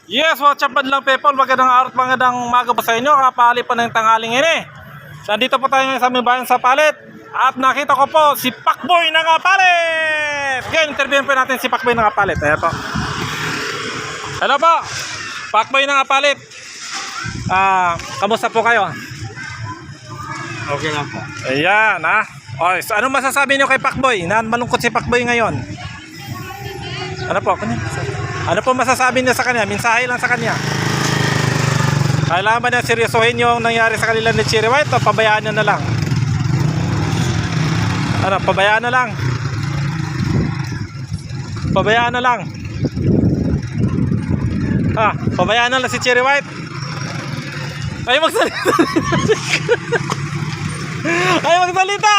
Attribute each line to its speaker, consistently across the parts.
Speaker 1: Yes, what's up lang people? Magandang araw at magandang umaga po sa inyo. Kapali pa ng tanghaling ini. Nandito po tayo ngayon sa aming bayan sa Palit. At nakita ko po si Pakboy ng Kapalit. Ngayon, interviewin po natin si Pakboy ng Kapalit. Ayan po. Hello po, Pakboy ng Kapalit. Kamusta po kayo?
Speaker 2: Okay lang po.
Speaker 1: Ayan ha. O, so, ano masasabi niyo kay Pakboy? Na malungkot si Pakboy ngayon. Ano po masasabi niya sa kanya? Mensahe lang sa kanya. Kailangan ba niya seryosohin yung nangyari sa kanila ni Cherry White o pabayaan niya na lang? Ano, pabayaan na lang? Pabayaan na lang? Pabayaan na lang si Cherry White? Ay magsalita. Ay magsalita.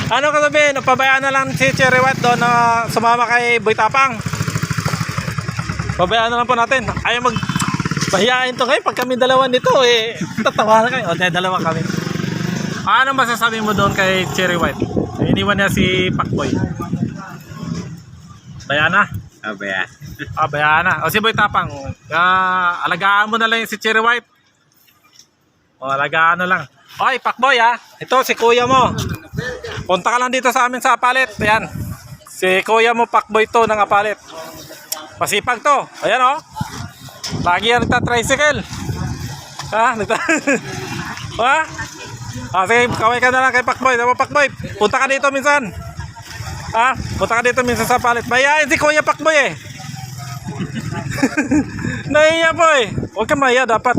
Speaker 1: Ano ka sabihin? Pabayaan na lang si Cherry White doon na sumama kay Boy Tapang. Pabayaan na lang po natin. Ayaw mahihain to kayo pag kami dalawa nito tatawa na kayo. O dalawa kami. Ano masasabi mo doon kay Cherry White? Iniwan niya si Pakboy. Bayaan na?
Speaker 2: Abaya.
Speaker 1: Bayaan na. O si Boy Tapang, alagaan mo na lang si Cherry White. O alagaan na lang. Oy Pakboy ito si kuya mo. Punta ka lang dito sa amin sa Palit. Ayan. Si kuya mo Pakboy to ng Palit. Pasipag to. Ayan lagi yan nagta-tricycle. Sige, kaway ka na lang kay Pakboy. Diba Pakboy? Punta ka dito minsan. Punta ka dito minsan sa Palit. Mahihain si kuya Pakboy Nahiya po Huwag ka mahiya dapat.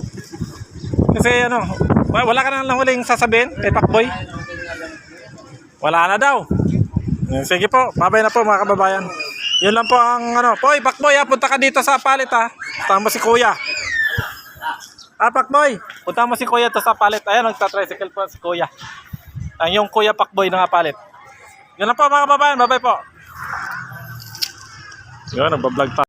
Speaker 1: Kasi wala ka nang huling sasabihin kay Pakboy? Wala na daw. Sige po, babay na po mga kababayan. Yun lang po ang Poy, Pakboy punta ka dito sa Palit Punta mo si kuya. Pakboy, punta mo si kuya to sa Palit. Ayan, nagta-tricycle po si kuya. Yung kuya Pakboy ng Palit. Yun lang po mga kababayan, babay po. Yun, nagbablog pa.